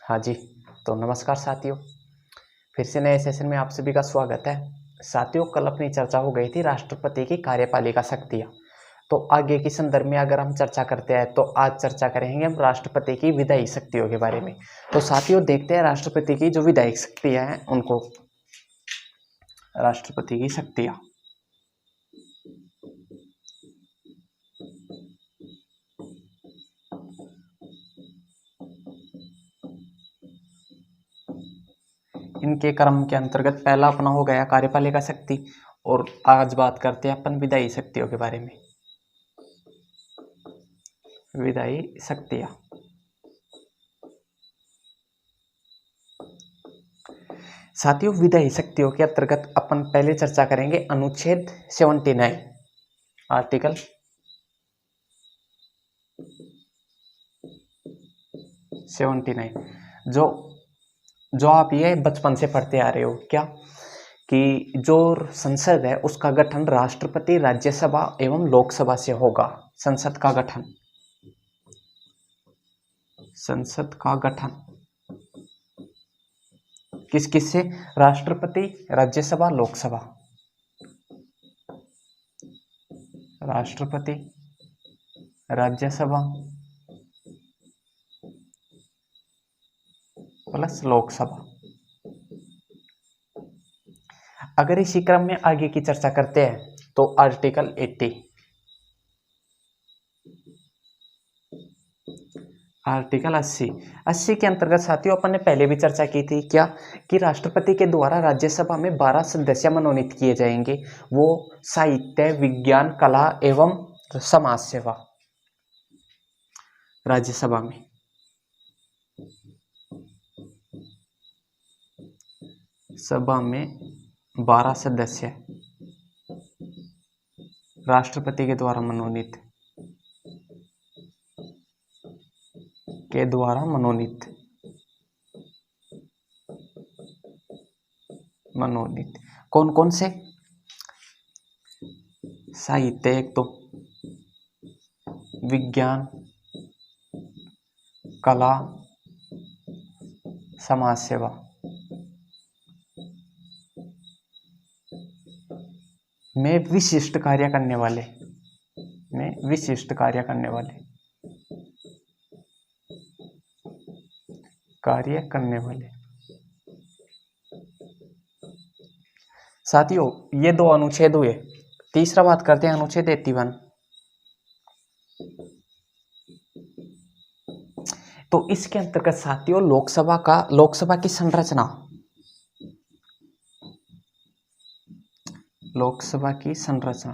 हाँ जी, तो नमस्कार साथियों। फिर से नए सेशन में आप सभी का स्वागत है। साथियों, कल अपनी चर्चा हो गई थी राष्ट्रपति की कार्यपालिका शक्तियाँ। तो आगे की संदर्भ में अगर हम चर्चा करते हैं तो आज चर्चा करेंगे हम राष्ट्रपति की विधायी शक्तियों के बारे में। तो साथियों, देखते हैं राष्ट्रपति की जो विधायी शक्तियाँ हैं उनको। राष्ट्रपति की शक्तियाँ, इनके क्रम के अंतर्गत पहला अपना हो गया कार्यपालिका शक्ति, और आज बात करते हैं अपन विधायी शक्तियों के बारे में। विधायी शक्तियाँ, साथियों विधायी शक्तियों के अंतर्गत अपन पहले चर्चा करेंगे अनुच्छेद 79, आर्टिकल 79। जो आप ये बचपन से पढ़ते आ रहे हो क्या, कि जो संसद है उसका गठन राष्ट्रपति, राज्यसभा एवं लोकसभा से होगा। संसद का गठन, संसद का गठन किस किस से? राष्ट्रपति, राज्यसभा, लोकसभा। राष्ट्रपति, राज्यसभा प्लस लोकसभा। अगर इसी क्रम में आगे की चर्चा करते हैं तो आर्टिकल 80, आर्टिकल 80 के अंतर्गत साथियों अपन ने पहले भी चर्चा की थी क्या, कि राष्ट्रपति के द्वारा राज्यसभा में 12 सदस्य मनोनीत किए जाएंगे। वो साहित्य, विज्ञान, कला एवं समाज सेवा। राज्यसभा में सभा में 12 सदस्य राष्ट्रपति के द्वारा मनोनीत, के द्वारा मनोनीत कौन कौन से? साहित्य एक तो, विज्ञान, कला, समाज सेवा। में विशिष्ट कार्य करने वाले, में विशिष्ट कार्य करने वाले, कार्य करने वाले। साथियों ये दो अनुच्छेद हुए। तीसरा बात करते हैं अनुच्छेद 81। तो इसके अंतर्गत साथियों लोकसभा की संरचना, लोकसभा की संरचना।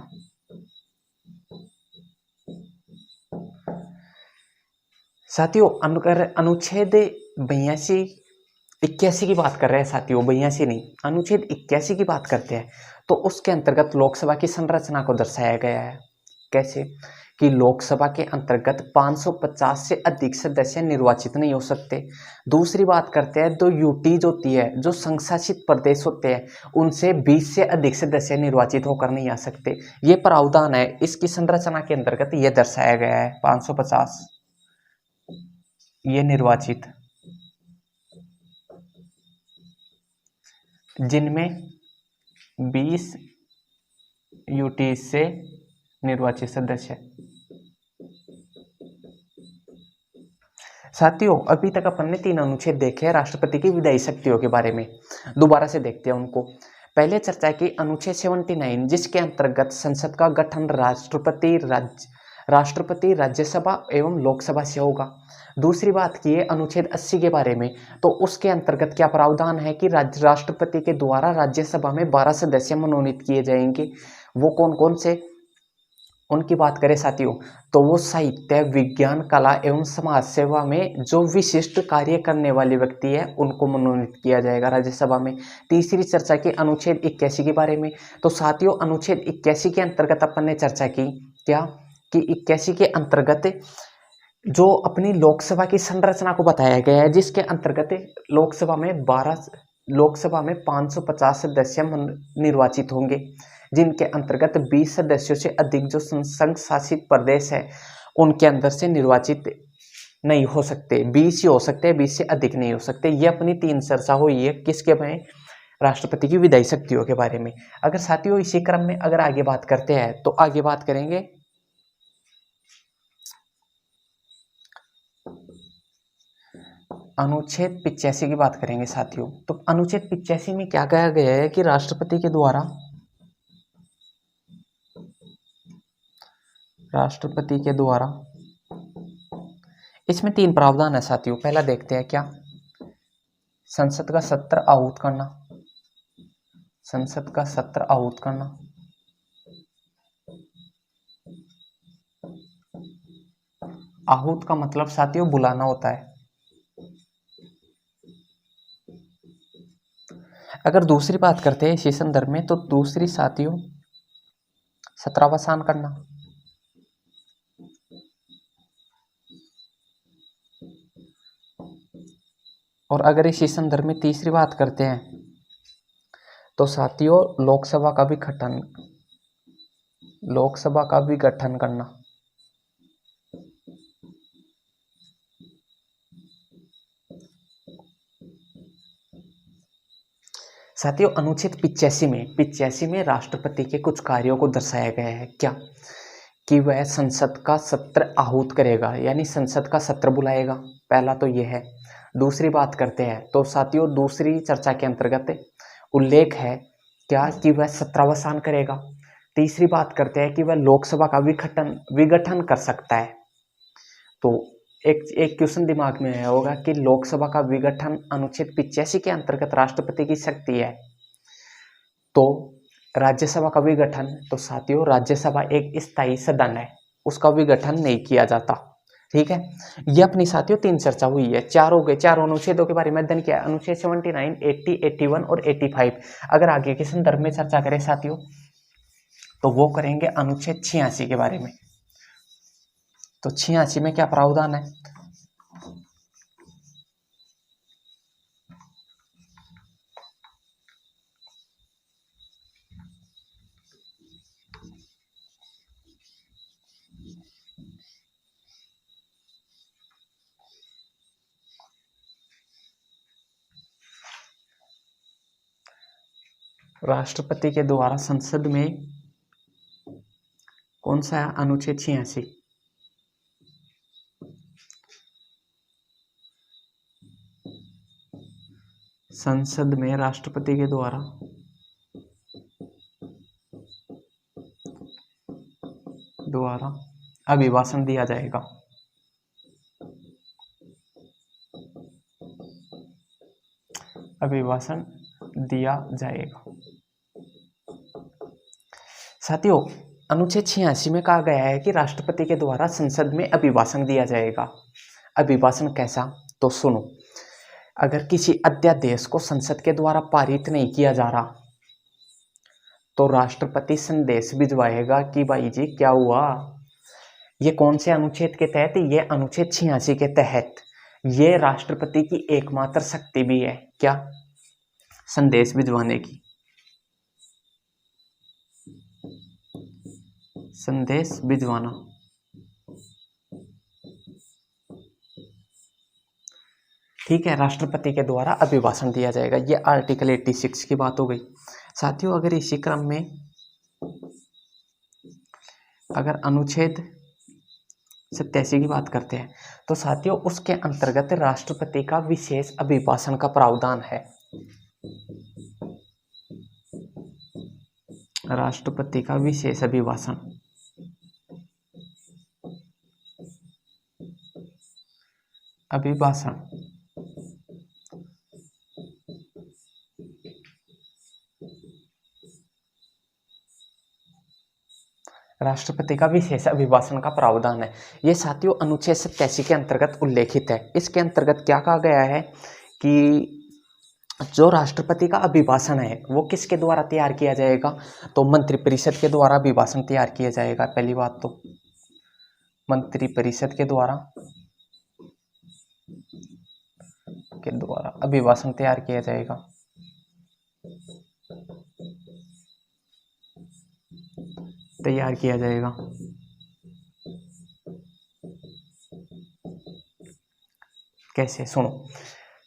साथियों अनुच्छेद 82, 81 की बात कर रहे हैं साथियों, 82 नहीं, अनुच्छेद 81 की बात करते हैं। तो उसके अंतर्गत लोकसभा की संरचना को दर्शाया गया है। कैसे? कि लोकसभा के अंतर्गत 550 से अधिक सदस्य निर्वाचित नहीं हो सकते। दूसरी बात करते हैं तो यूटीज होती है, जो संघ शासित प्रदेश होते हैं, उनसे 20 से अधिक सदस्य निर्वाचित होकर नहीं आ सकते। ये प्रावधान है, इसकी संरचना के अंतर्गत ये दर्शाया गया है। 550 ये निर्वाचित, जिनमें 20 यूटी से निर्वाचित सदस्य। साथियों अभी तक अपन ने 3 अनुच्छेद देखे हैं राष्ट्रपति की विधायी शक्तियों के बारे में। दोबारा से देखते हैं उनको। पहले चर्चा की अनुच्छेद 79, जिसके अंतर्गत संसद का गठन राष्ट्रपति, राज्यसभा एवं लोकसभा से होगा। दूसरी बात की है अनुच्छेद 80 के बारे में। तो उसके अंतर्गत क्या प्रावधान है कि राष्ट्रपति के द्वारा राज्यसभा में 12 सदस्य मनोनीत किए जाएंगे। वो कौन कौन से? उनकी बात करें साथियों तो वो साहित्य, विज्ञान, कला एवं समाज सेवा में जो विशिष्ट कार्य करने वाले व्यक्ति है उनको मनोनीत किया जाएगा राज्यसभा में। तीसरी चर्चा की अनुच्छेद 81 के बारे में। तो साथियों अनुच्छेद 81 के अंतर्गत अपन ने चर्चा की क्या, कि 81 के अंतर्गत जो अपनी लोकसभा की संरचना को बताया गया है, जिसके अंतर्गत लोकसभा में 550 सदस्य निर्वाचित होंगे, जिनके अंतर्गत 20 सदस्यों से अधिक जो संघ शासित प्रदेश है उनके अंदर से निर्वाचित नहीं हो सकते, 20 ही हो सकते हैं, 20 से अधिक नहीं हो सकते। ये अपनी 3 चर्चा हुई है किसके में, राष्ट्रपति की विधायी शक्तियों के बारे में। अगर साथियों इसी क्रम में अगर आगे बात करते हैं तो आगे बात करेंगे अनुच्छेद 85 की बात करेंगे साथियों। तो अनुच्छेद 85 में क्या कहा गया है कि राष्ट्रपति के द्वारा इसमें 3 प्रावधान है साथियों। पहला देखते हैं क्या, संसद का सत्र आहूत करना, संसद का सत्र आहूत करना, आहूत का मतलब साथियों बुलाना होता है। अगर दूसरी बात करते हैं इसी संदर्भ में तो दूसरी साथियों सत्रावसान करना, और अगर इसी संदर्भ में तीसरी बात करते हैं तो साथियों लोकसभा का भी गठन, लोकसभा का भी गठन करना। साथियों अनुच्छेद 85 में राष्ट्रपति के कुछ कार्यों को दर्शाया गया है क्या, कि वह संसद का सत्र आहूत करेगा, यानी संसद का सत्र बुलाएगा। पहला तो यह है। दूसरी बात करते हैं तो साथियों दूसरी चर्चा के अंतर्गत उल्लेख है क्या, कि वह सत्रावसान करेगा। तीसरी बात करते हैं कि वह लोकसभा का विघटन कर सकता है। तो एक क्वेश्चन दिमाग में आया होगा कि लोकसभा का विघटन अनुच्छेद 85 के अंतर्गत राष्ट्रपति की शक्ति है, तो राज्यसभा का विघटन, तो साथियों राज्यसभा एक स्थायी सदन है, उसका विघटन नहीं किया जाता। ठीक है, ये अपनी साथियों 3 चर्चा हुई है। 4 हो गए, 4 अनुच्छेदों के बारे में अध्ययन किया, अनुच्छेद 79, 80, 81 और 85। अगर आगे के संदर्भ में चर्चा करें साथियों तो वो करेंगे अनुच्छेद 86 के बारे में। तो 86 में क्या प्रावधान है, राष्ट्रपति के द्वारा संसद में कौन सा है, अनुच्छेद 86। संसद में राष्ट्रपति के द्वारा अभिभाषण दिया जाएगा। अभिभाषण दिया जाएगा। साथियों अनुच्छेद 86 में कहा गया है कि राष्ट्रपति के द्वारा संसद में अभिभाषण दिया जाएगा। अभिभाषण कैसा, तो सुनो, अगर किसी अध्यादेश को संसद के द्वारा पारित नहीं किया जा रहा तो राष्ट्रपति संदेश भिजवाएगा कि भाई जी क्या हुआ। ये कौन से अनुच्छेद के तहत, ये अनुच्छेद 86 के तहत। ये राष्ट्रपति की एकमात्र शक्ति भी है क्या, संदेश भिजवाने की, संदेश भिजवाना। ठीक है, राष्ट्रपति के द्वारा अभिभाषण दिया जाएगा। ये आर्टिकल 86 की बात हो गई। साथियों अगर इसी क्रम में अगर अनुच्छेद 87 की बात करते हैं तो साथियों उसके अंतर्गत राष्ट्रपति का विशेष अभिभाषण का प्रावधान है। राष्ट्रपति का विशेष अभिभाषण, अभिभाषण राष्ट्रपति का विशेष अभिभाषण का प्रावधान है। ये साथियों अनुच्छेद 87 के अंतर्गत उल्लेखित है। इसके अंतर्गत क्या कहा गया है कि जो राष्ट्रपति का अभिभाषण है वो किसके द्वारा तैयार किया जाएगा, तो मंत्रिपरिषद के द्वारा अभिभाषण तैयार किया जाएगा। पहली बात तो मंत्रिपरिषद के द्वारा अभिभाषण तैयार किया जाएगा। कैसे, सुनो।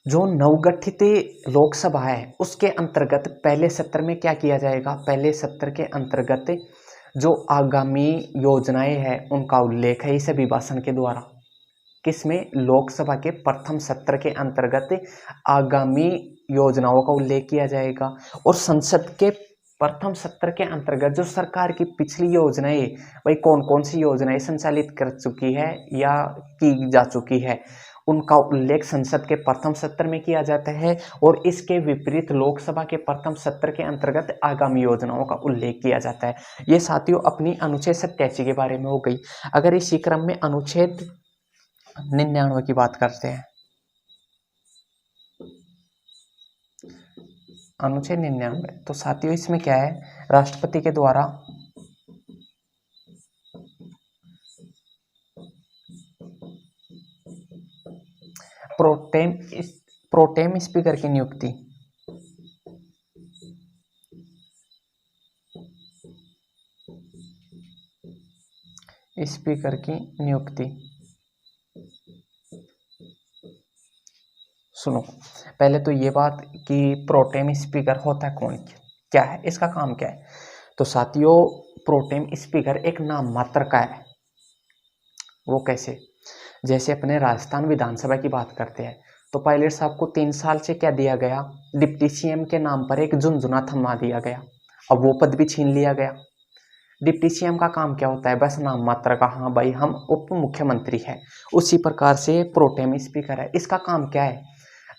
जो नवगठित लोकसभा है उसके अंतर्गत पहले सत्र में क्या किया जाएगा, पहले सत्र के अंतर्गत जो आगामी योजनाएं हैं उनका उल्लेख है इस अभिभाषण के द्वारा। किसमें, लोकसभा के प्रथम सत्र के अंतर्गत आगामी योजनाओं का उल्लेख किया जाएगा। और संसद के प्रथम सत्र के अंतर्गत जो सरकार की पिछली योजनाएं, भाई कौन कौन सी योजनाएं संचालित कर चुकी है या की जा चुकी है, उनका उल्लेख संसद के प्रथम सत्र में किया जाता है। और इसके विपरीत लोकसभा के प्रथम सत्र के अंतर्गत आगामी योजनाओं का उल्लेख किया जाता है। ये साथियों अपनी अनुच्छेद 87 के बारे में हो गई। अगर इसी क्रम में अनुच्छेद 99 की बात करते हैं, अनुच्छेद 99, तो साथियों इसमें क्या है, राष्ट्रपति के द्वारा प्रोटेम प्रोटेम स्पीकर की नियुक्ति, स्पीकर की नियुक्ति। सुनो, पहले तो ये बात कि प्रोटेम स्पीकर होता कौन, क्या है, इसका काम क्या है। तो साथियों प्रोटेम स्पीकर एक नाम मात्र का है। वो कैसे, जैसे अपने राजस्थान विधानसभा की बात करते हैं तो पायलट साहब को 3 साल से क्या दिया गया, डिप्टी सीएम के नाम पर एक झुनझुना थमा दिया गया। अब वो पद भी छीन लिया गया। डिप्टी सीएम का काम क्या होता है, बस नाम मात्र का, हाँ भाई हम उप मुख्यमंत्री हैं। उसी प्रकार से प्रोटेम स्पीकर है, इसका काम क्या है,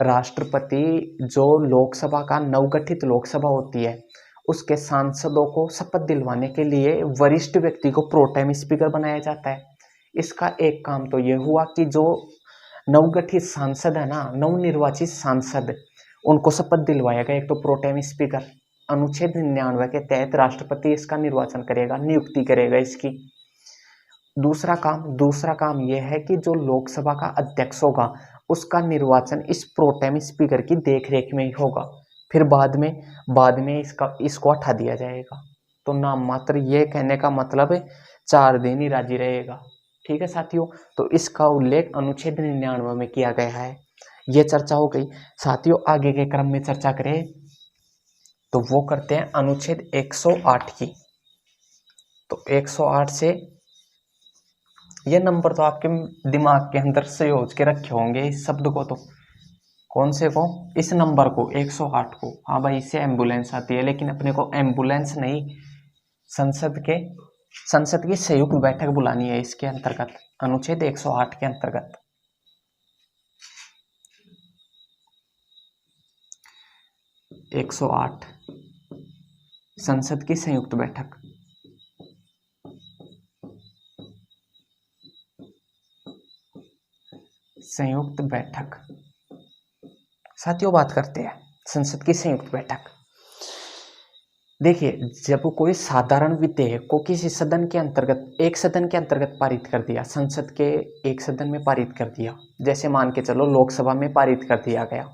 राष्ट्रपति जो लोकसभा का नवगठित लोकसभा होती है उसके सांसदों को शपथ दिलवाने के लिए वरिष्ठ व्यक्ति को प्रोटेम स्पीकर बनाया जाता है। इसका एक काम तो यह हुआ कि जो नवगठित सांसद है ना, नवनिर्वाचित सांसद, उनको शपथ दिलवाया गया, एक तो प्रोटेम स्पीकर। अनुच्छेद 99 के तहत राष्ट्रपति इसका निर्वाचन करेगा, नियुक्ति करेगा इसकी। दूसरा काम यह है कि जो लोकसभा का अध्यक्ष होगा उसका निर्वाचन इस प्रोटेम स्पीकर की देखरेख में ही होगा। फिर बाद में इसको हटा दिया जाएगा। तो नाम मात्र ये कहने का मतलब है 4 दिन ही राजी रहेगा। ठीक है साथियों, तो इसका उल्लेख अनुच्छेद 99 में किया गया है। ये चर्चा हो गई। साथियों आगे के क्रम में चर्चा करें तो वो करते हैं अनुच्छेद 108 की। तो 108 से ये नंबर तो आपके दिमाग के अंदर संयोज के रखे होंगे इस शब्द को, तो कौन से को, इस नंबर को 108 को। हाँ भाई इससे एम्बुलेंस आती है, लेकिन अपने को एम्बुलेंस नहीं, संसद की संयुक्त बैठक बुलानी है इसके अंतर्गत, अनुच्छेद 108 के अंतर्गत। एक 108 संसद की संयुक्त बैठक। संयुक्त बैठक साथियों बात करते हैं संसद की संयुक्त बैठक। देखिए, जब कोई साधारण विधेयक को किसी सदन के अंतर्गत, एक सदन के अंतर्गत पारित कर दिया, संसद के एक सदन में पारित कर दिया, जैसे मान के चलो लोकसभा में पारित कर दिया गया,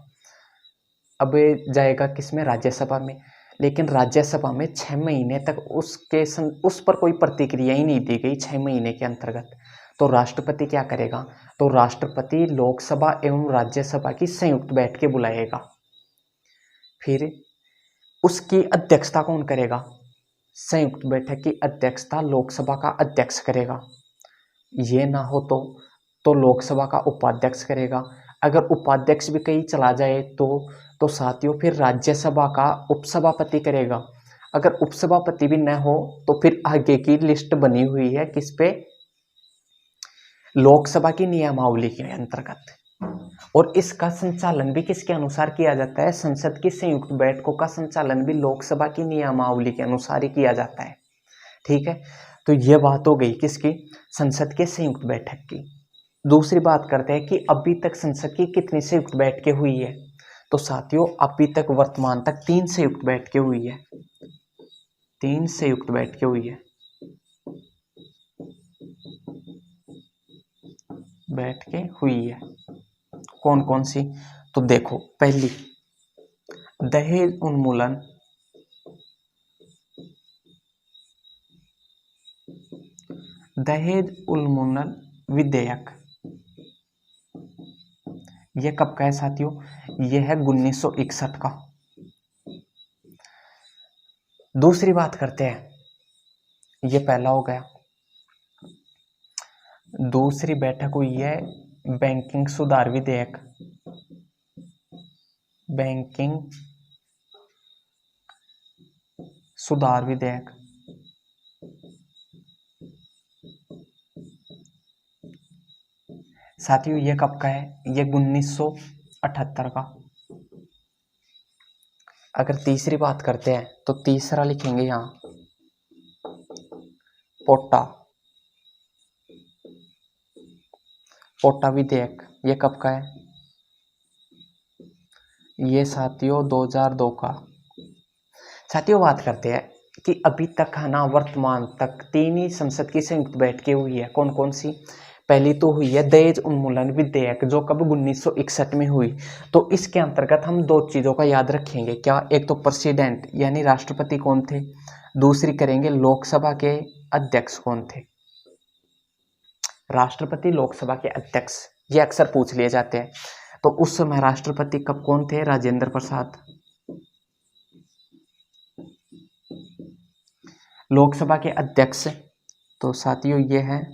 अब जाएगा किसमें, राज्यसभा में। लेकिन राज्यसभा में 6 महीने तक उस पर कोई प्रतिक्रिया ही नहीं दी गई 6 महीने के अंतर्गत। तो राष्ट्रपति क्या करेगा, तो राष्ट्रपति लोकसभा एवं राज्यसभा की संयुक्त बैठकें बुलाएगा। फिर उसकी अध्यक्षता कौन करेगा, संयुक्त बैठक की अध्यक्षता लोकसभा का अध्यक्ष करेगा। ये ना हो तो लोकसभा का उपाध्यक्ष करेगा। अगर उपाध्यक्ष भी कहीं चला जाए तो साथियों फिर राज्यसभा का उपसभापति करेगा। अगर उपसभापति भी न हो तो फिर आगे की लिस्ट बनी हुई है किस पे, लोकसभा की नियमावली के अंतर्गत। और इसका संचालन भी किसके अनुसार किया जाता है, संसद की संयुक्त बैठकों का संचालन भी लोकसभा की नियमावली के अनुसार ही किया जाता है। ठीक है, तो यह बात हो गई किसकी, संसद के संयुक्त बैठक की। दूसरी बात करते हैं कि अभी तक संसद की कितनी संयुक्त बैठकें हुई है। तो साथियों अभी तक वर्तमान तक 3 संयुक्त बैठकें हुई है, 3 संयुक्त बैठकें हुई है। बैठकें हुई है कौन कौन सी, तो देखो, पहली दहेज उन्मूलन विधेयक, ये कब का है साथियों? ये है 1961 का। दूसरी बात करते हैं, ये पहला हो गया। दूसरी बैठक हुई है बैंकिंग सुधार विधेयक, बैंकिंग सुधार विधेयक। साथियों ये कब का है? ये 1978 का। अगर तीसरी बात करते हैं तो तीसरा लिखेंगे यहाँ पोटा, पोटा विधेयक। ये कब का है? ये साथियों 2002 का। साथियों बात करते हैं कि अभी तक है ना, वर्तमान तक 3 ही संसद की संयुक्त बैठकें हुई है। कौन कौन सी? पहली तो हुई है दहेज उन्मूलन विधेयक, जो कब 1961 में हुई। तो इसके अंतर्गत हम 2 चीजों का याद रखेंगे। क्या? एक तो प्रेसिडेंट यानी राष्ट्रपति कौन थे, दूसरी करेंगे लोकसभा के अध्यक्ष कौन थे। राष्ट्रपति, लोकसभा के अध्यक्ष, ये अक्सर पूछ लिए जाते हैं। तो उस समय राष्ट्रपति कब कौन थे? राजेंद्र प्रसाद। लोकसभा के अध्यक्ष तो साथियों ये है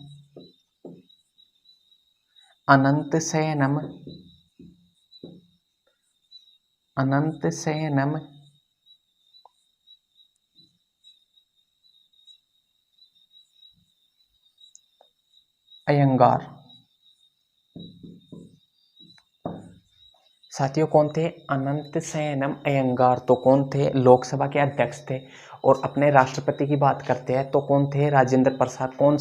अनंत शयनम, अनंत शयनम अयंगार। साथियों कौन थे? अनंत शयनम अयंगार। तो कौन थे? लोकसभा के अध्यक्ष थे। और अपने राष्ट्रपति की बात करते हैं तो कौन थे? राजेंद्र प्रसाद। कौन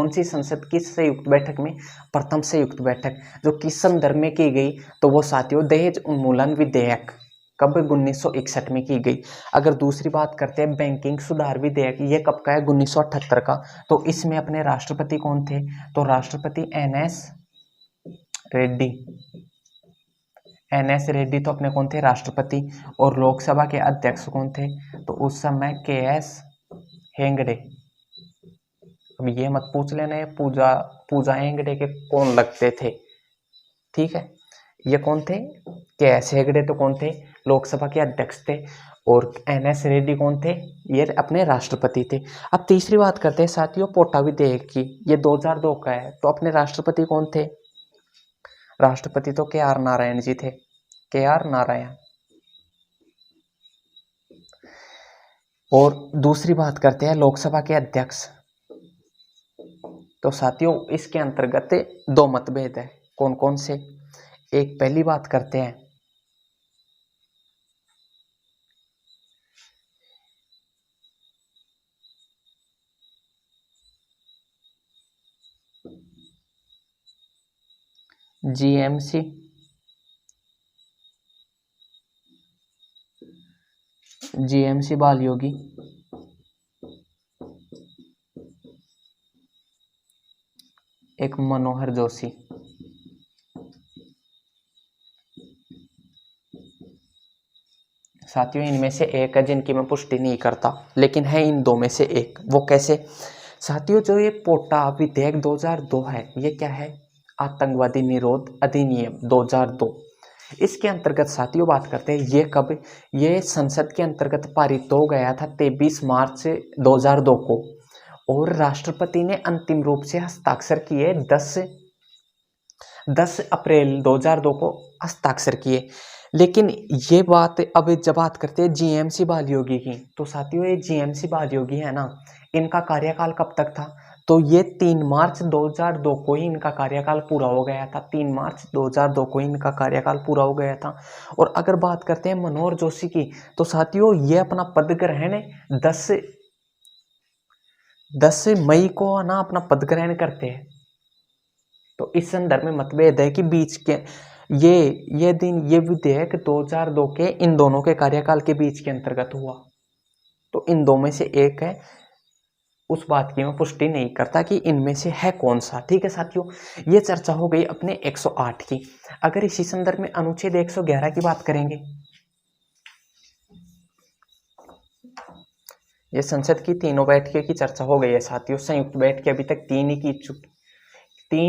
सी संसद की संयुक्त बैठक में? प्रथम संयुक्त बैठक। जो किस संदर्भ में की गई? तो वो साथियों दहेज उन्मूलन विधेयक, कब? 1961 में की गई। अगर दूसरी बात करते हैं बैंकिंग सुधार विधेयक, ये कब का है? 1978 का। तो इसमें अपने राष्ट्रपति कौन थे? तो राष्ट्रपति NS रेड्डी। NS रेड्डी तो अपने कौन थे? राष्ट्रपति। और लोकसभा के अध्यक्ष कौन थे? तो उस समय KS हेगड़े। अब ये मत पूछ लेना ये पूजा हेगड़े के कौन लगते थे, ठीक है। ये कौन थे? KS हेगड़े तो कौन थे? लोकसभा के अध्यक्ष थे। और NS रेड्डी कौन थे? ये अपने राष्ट्रपति थे। अब तीसरी बात करते हैं साथियों पोटा विधेयक की। ये 2002 का है। तो अपने राष्ट्रपति कौन थे? राष्ट्रपति तो KR नारायण जी थे, KR नारायण। और दूसरी बात करते हैं लोकसभा के अध्यक्ष। तो साथियों इसके अंतर्गत 2 मतभेद है। कौन कौन से? एक पहली बात करते हैं GMC, बाल योगी, एक मनोहर जोशी। साथियों इनमें से एक है जिनकी मैं पुष्टि नहीं करता, लेकिन है इन 2 में से एक। वो कैसे? साथियों जो ये पोटा विधेयक 2002 है, ये क्या है? आतंकवादी निरोध अधिनियम 2002। इसके अंतर्गत साथियों बात करते हैं ये कब? ये संसद के अंतर्गत पारित हो गया था 23 मार्च 2002 को। और राष्ट्रपति ने अंतिम रूप से हस्ताक्षर किए 10 अप्रैल 2002 को हस्ताक्षर किए। लेकिन ये बात अब जब बात करते हैं GMC बाल योगी की, तो साथियों ये GMC बाल योगी है ना, इनका कार्यकाल कब तक था? तो ये 3 मार्च 2002 को ही इनका कार्यकाल पूरा हो गया था। 3 मार्च 2002 को ही इनका कार्यकाल पूरा हो गया था। और अगर बात करते हैं मनोहर जोशी की, तो साथियों ये अपना पद ग्रहण 10 मई को ना अपना पद ग्रहण करते हैं। तो इस संदर्भ में मतभेद है कि बीच के ये दिन, ये विधेयक 2002 के इन दोनों के कार्यकाल के बीच के अंतर्गत हुआ। तो इन 2 में से एक है, उस बात की मैं पुष्टि नहीं करता कि इनमें से है कौन सा, ठीक है साथियों। ये चर्चा हो गई अपने 108 की। अगर इसी संदर्भ में अनुच्छेद 111 की बात करेंगे, ये संसद की तीनों बैठकों की चर्चा हो गई है साथियों। संयुक्त बैठकें अभी तक 3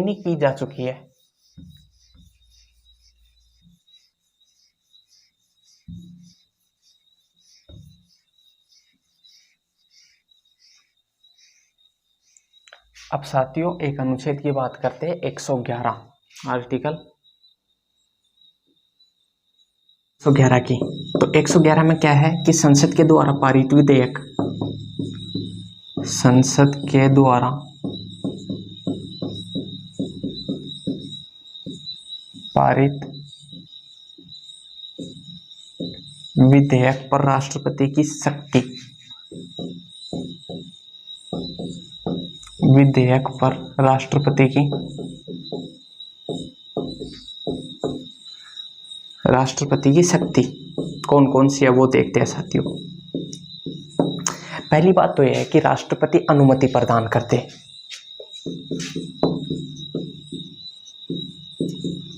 ही की जा चुकी है। अब साथियों एक अनुच्छेद की बात करते हैं, 111 आर्टिकल 111 की। तो 111 में क्या है कि संसद के द्वारा पारित विधेयक, संसद के द्वारा पारित विधेयक पर राष्ट्रपति की शक्ति, विधेयक पर राष्ट्रपति की शक्ति कौन कौन सी है वो देखते हैं साथियों। पहली बात तो यह है कि राष्ट्रपति अनुमति प्रदान करते,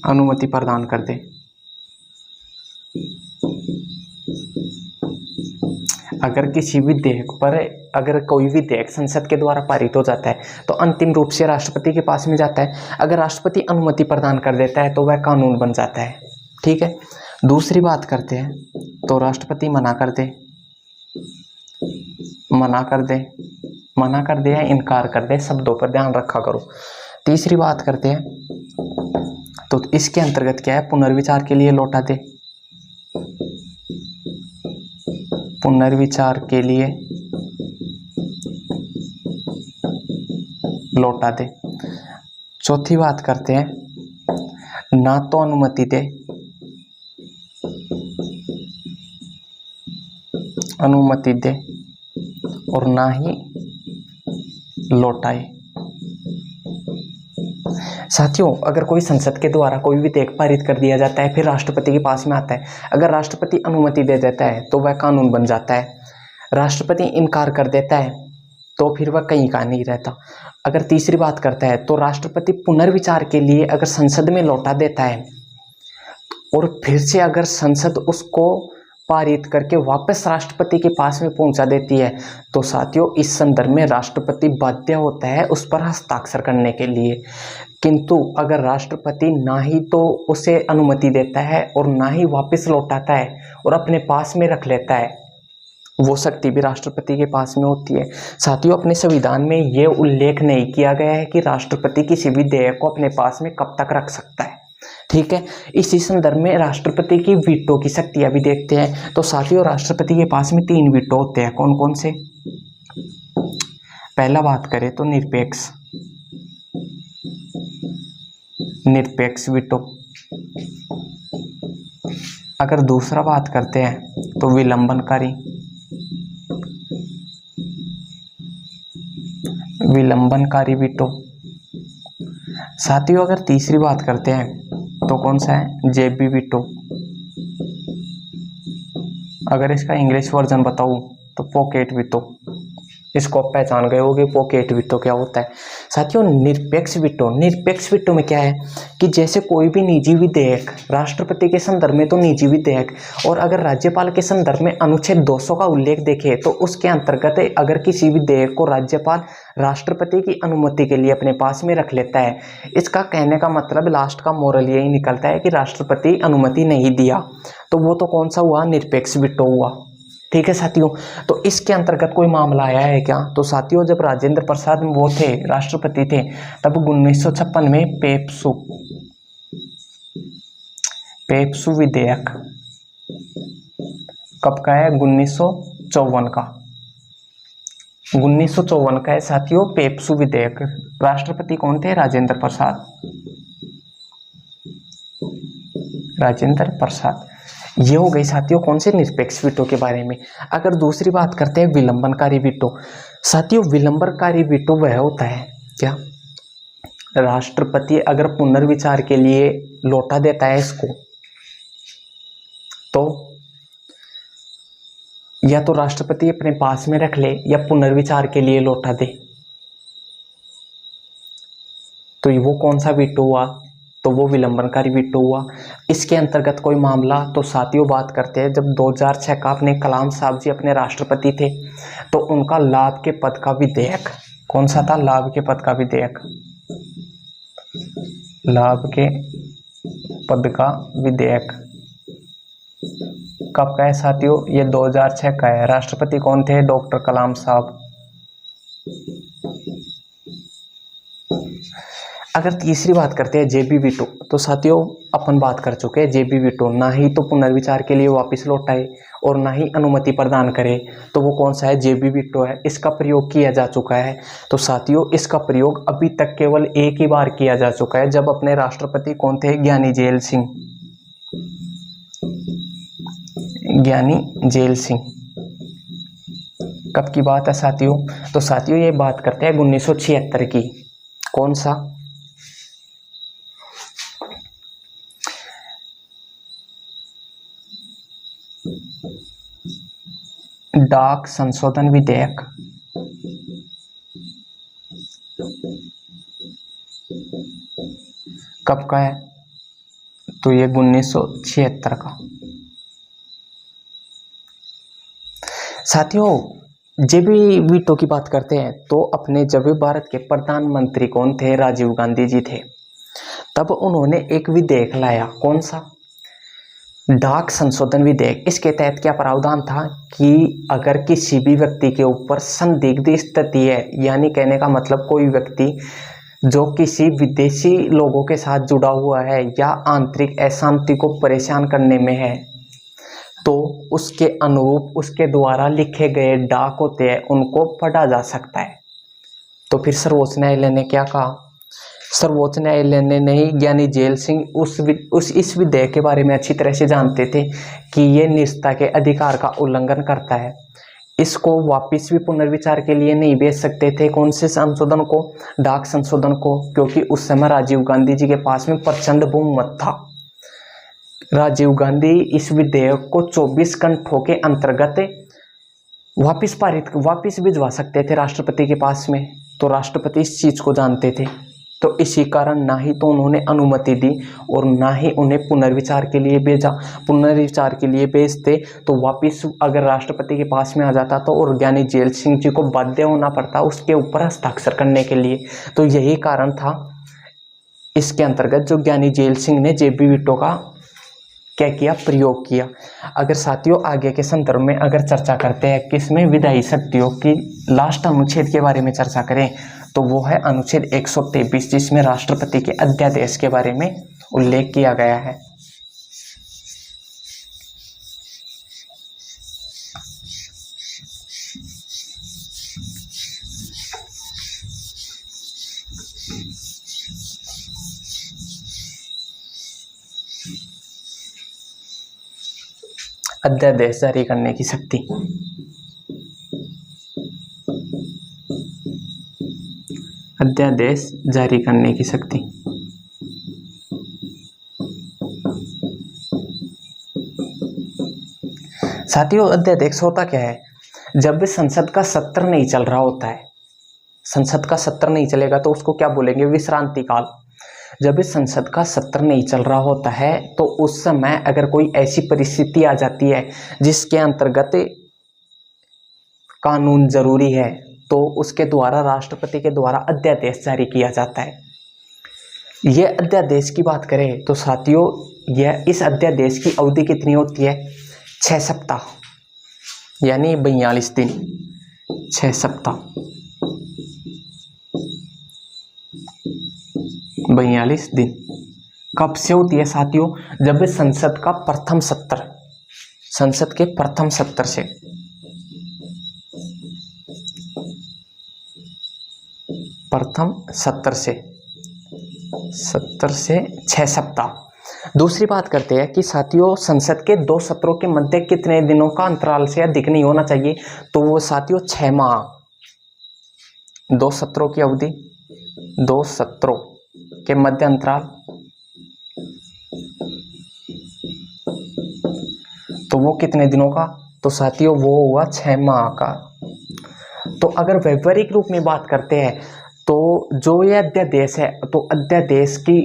अनुमति प्रदान करते। अगर किसी विधेयक पर, अगर कोई विधेयक संसद के द्वारा पारित हो जाता है तो अंतिम रूप से राष्ट्रपति के पास में जाता है। अगर राष्ट्रपति अनुमति प्रदान कर देता है तो वह कानून बन जाता है। ठीक है। दूसरी बात करते हैं तो राष्ट्रपति मना कर दे, मना कर दे या इनकार कर दे, शब्दों पर ध्यान रखा करो। तीसरी बात करते हैं तो इसके अंतर्गत क्या है, पुनर्विचार के लिए लौटा दे, पुनर्विचार के लिए लौटा दे। चौथी बात करते हैं, ना तो अनुमति दे, अनुमति दे और ना ही लौटाए। साथियों अगर कोई संसद के द्वारा कोई विधेयक पारित कर दिया जाता है, फिर राष्ट्रपति के पास में आता है, अगर राष्ट्रपति अनुमति दे देता है तो वह कानून बन जाता है। राष्ट्रपति इनकार कर देता है तो फिर वह कहीं का नहीं रहता। अगर तीसरी बात करता है तो राष्ट्रपति पुनर्विचार के लिए अगर संसद में लौटा देता है और फिर से अगर संसद उसको पारित करके वापस राष्ट्रपति के पास में पहुंचा देती है तो साथियों इस संदर्भ में राष्ट्रपति बाध्य होता है उस पर हस्ताक्षर करने के लिए। किंतु अगर राष्ट्रपति ना ही तो उसे अनुमति देता है और ना ही वापस लौटाता है और अपने पास में रख लेता है, वो शक्ति भी राष्ट्रपति के पास में होती है। साथियों अपने संविधान में ये उल्लेख नहीं किया गया है कि राष्ट्रपति किसी विधेयक को अपने पास में कब तक रख सकता है। ठीक है। इसी संदर्भ में राष्ट्रपति की वीटो की शक्तियां भी देखते हैं। तो साथियों राष्ट्रपति के पास में 3 वीटो होते हैं, कौन कौन से। पहला बात करें तो निरपेक्ष, निरपेक्ष वीटो। अगर दूसरा बात करते हैं तो विलंबनकारी, विलंबनकारी वीटो। साथियों अगर तीसरी बात करते हैं तो कौन सा है, जेबी वीटो। अगर इसका इंग्लिश वर्जन बताऊं तो पॉकेट वीटो। इसको आप पहचान गए होगे पॉकेट वीटो क्या होता है। साथियों निरपेक्ष वीटो, निरपेक्ष वीटो में क्या है कि जैसे कोई भी निजी विधेयक, राष्ट्रपति के संदर्भ में तो निजी विधेयक, और अगर राज्यपाल के संदर्भ में अनुच्छेद 200 का उल्लेख देखें तो उसके अंतर्गत अगर किसी विधेयक को राज्यपाल राष्ट्रपति की अनुमति के लिए अपने पास में रख लेता है, इसका कहने का मतलब लास्ट का मोरल यही निकलता है कि राष्ट्रपति अनुमति नहीं दिया, तो वो तो कौन सा हुआ, निरपेक्ष वीटो हुआ। ठीक है साथियों। तो इसके अंतर्गत कोई मामला आया है क्या, तो साथियों जब राजेंद्र प्रसाद वो थे राष्ट्रपति थे तब 1956 में पेप्सू विधेयक कब का है, 1954 का, 1954 का है साथियों पेप्सू विधेयक। राष्ट्रपति कौन थे, राजेंद्र प्रसाद, राजेंद्र प्रसाद। ये हो गई साथियों कौन से, निरपेक्ष वीटो के बारे में। अगर दूसरी बात करते हैं विलंबनकारी वीटो। साथियों विलंबनकारी वीटो वह होता है क्या, राष्ट्रपति अगर पुनर्विचार के लिए लौटा देता है इसको तो या तो राष्ट्रपति अपने पास में रख ले या पुनर्विचार के लिए लौटा दे, तो वो कौन सा वीटो हुआ, तो वो विलंबनकारी वीटो हुआ। इसके अंतर्गत कोई मामला, तो साथियों बात करते हैं जब 2006 का अपने कलाम साहब जी अपने राष्ट्रपति थे तो उनका लाभ के पद का विधेयक कौन सा था, लाभ के पद का विधेयक, लाभ के पद का विधेयक कब का है साथियों? ये 2006 का है। राष्ट्रपति कौन थे? डॉक्टर कलाम साहब। अगर तीसरी बात करते हैं जेबी वीटो, तो साथियों अपन बात कर चुके हैं जेबी वीटो ना ही तो पुनर्विचार के लिए वापस लौटाए और ना ही अनुमति प्रदान करे, तो वो कौन सा है? जेबी वीटो है। इसका प्रयोग किया जा चुका है। तो साथियों इसका प्रयोग अभी तक केवल एक ही बार किया जा चुका है, जब अपने राष्ट्रपति कौन थे? ज्ञानी जेल सिंह। ज्ञानी जेल सिंह। कब की बात है साथियों? तो साथियों ये बात करते हैं 1976 की। कौन सा? डाक संशोधन विधेयक। कब का है? तो ये 1976 का। साथियों जेबी वीटो की बात करते हैं तो अपने जब भारत के प्रधानमंत्री कौन थे? राजीव गांधी जी थे। तब उन्होंने एक विधेयक लाया। कौन सा? डाक संशोधन विधेयक। इसके तहत क्या प्रावधान था कि अगर किसी भी व्यक्ति के ऊपर संदिग्ध स्थिति है, यानी कहने का मतलब कोई व्यक्ति जो किसी विदेशी लोगों के साथ जुड़ा हुआ है या आंतरिक अशांति को परेशान करने में है, तो उसके अनुरूप उसके द्वारा लिखे गए डाक होते हैं उनको पढ़ा जा सकता है। तो फिर सर्वोच्च न्यायालय ने क्या कहा? सर्वोच्च न्यायालय ने नहीं, ज्ञानी जेल सिंह इस विधेयक के बारे में अच्छी तरह से जानते थे कि ये निजता के अधिकार का उल्लंघन करता है। इसको वापस भी पुनर्विचार के लिए नहीं भेज सकते थे। कौन से संशोधन को? डाक संशोधन को, क्योंकि उस समय राजीव गांधी जी के पास में प्रचंड बहुमत था। राजीव गांधी इस विधेयक को 24 घंटों के अंतर्गत वापस भिजवा सकते थे राष्ट्रपति के पास में। तो राष्ट्रपति इस चीज को जानते थे, तो इसी कारण ना ही तो उन्होंने अनुमति दी और ना ही उन्हें पुनर्विचार के लिए भेजा। पुनर्विचार के लिए भेजते तो वापस अगर राष्ट्रपति के पास में आ जाता तो और ज्ञानी जेल सिंह जी को बाध्य होना पड़ता उसके ऊपर हस्ताक्षर करने के लिए। तो यही कारण था इसके अंतर्गत जो ज्ञानी जेल सिंह ने जेबी वीटो का क्या किया? प्रयोग किया। अगर साथियों आगे के संदर्भ में अगर चर्चा करते हैं किसमें? विधायी शक्तियों की लास्ट अनुच्छेद के बारे में चर्चा करें तो वो है अनुच्छेद 123, जिसमें राष्ट्रपति के अध्यादेश के बारे में उल्लेख किया गया है। अध्यादेश जारी करने की शक्ति। अध्यादेश जारी करने की शक्ति। साथियों अध्यादेश होता क्या है? जब संसद का सत्र नहीं चल रहा होता है, संसद का सत्र नहीं चलेगा तो उसको क्या बोलेंगे? विश्रांति काल। जब इस संसद का सत्र नहीं चल रहा होता है तो उस समय अगर कोई ऐसी परिस्थिति आ जाती है जिसके अंतर्गत कानून जरूरी है तो उसके द्वारा राष्ट्रपति के द्वारा अध्यादेश जारी किया जाता है। यह अध्यादेश की बात करें तो साथियों इस अध्यादेश की अवधि कितनी होती है? 6 सप्ताह, यानी 42 दिन। 6 सप्ताह 42 दिन। कब से होती है साथियों? जब संसद का प्रथम सत्र, संसद के प्रथम सत्र से, प्रथम सत्र से 6 सप्ताह। दूसरी बात करते हैं कि साथियों संसद के 2 सत्रों के मध्य कितने दिनों का अंतराल से अधिक नहीं होना चाहिए? तो वो साथियों 6 माह। 2 सत्रों की अवधि, 2 सत्रों के मध्य अंतराल, तो वो कितने दिनों का? तो साथियों वो हुआ 6 माह का। तो अगर वैचारिक रूप में बात करते हैं तो जो ये अध्यादेश है तो अध्यादेश की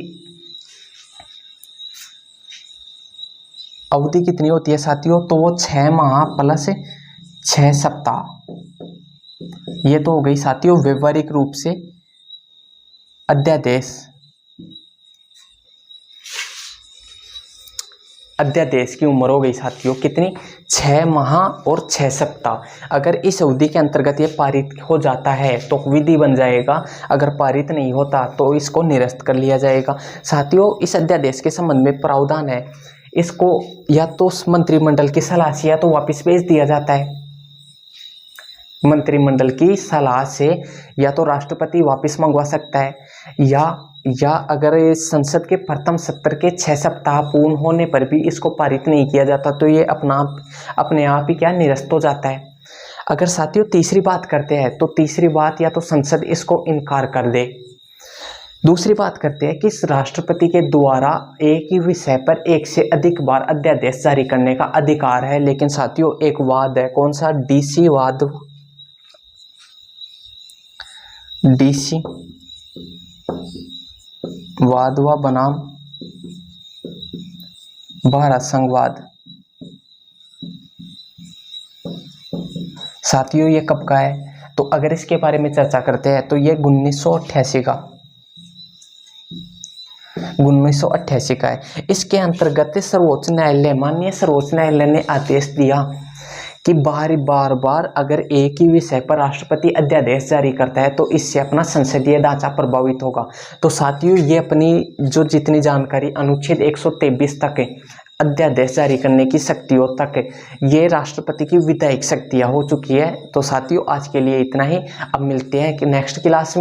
अवधि कितनी होती है साथियों? तो वो 6 माह प्लस 6 सप्ताह। ये तो हो गई साथियों वैचारिक रूप से अध्यादेश। अध्यादेश की उम्र हो गई साथियों कितनी, 6 माह और 6 सप्ताह। अगर इस अवधि के अंतर्गत ये पारित हो जाता है तो विधि बन जाएगा, अगर पारित नहीं होता तो इसको निरस्त कर लिया जाएगा। साथियों इस अध्यादेश के संबंध में प्रावधान है, इसको या तो मंत्रिमंडल की सलाह से या तो वापस भेज दिया जाता है, मंत्रिमंडल की सलाह से या तो राष्ट्रपति वापस मंगवा सकता है, या अगर संसद के प्रथम सत्र के 6 सप्ताह पूर्ण होने पर भी इसको पारित नहीं किया जाता तो ये अपने आप ही क्या निरस्त हो जाता है। अगर साथियों तीसरी बात करते हैं तो तीसरी बात या तो संसद इसको इनकार कर दे। दूसरी बात करते हैं कि राष्ट्रपति के द्वारा एक ही विषय पर एक से अधिक बार अध्यादेश जारी करने का अधिकार है, लेकिन साथियों एक वाद है, कौन सा, डीसी वाद व बनाम भारत संघवाद। साथियों ये कब का है, तो अगर इसके बारे में चर्चा करते हैं तो ये 1988 का है। इसके अंतर्गत सर्वोच्च न्यायालय, माननीय सर्वोच्च न्यायालय ने आदेश दिया कि बार बार अगर एक ही विषय पर राष्ट्रपति अध्यादेश जारी करता है तो इससे अपना संसदीय ढांचा प्रभावित होगा। तो साथियों ये अपनी जो जितनी जानकारी अनुच्छेद 123 तक है, अध्यादेश जारी करने की शक्तियों तक ये राष्ट्रपति की विधायिक शक्तियां हो चुकी है। तो साथियों आज के लिए इतना ही, अब मिलते हैं कि नेक्स्ट क्लास में।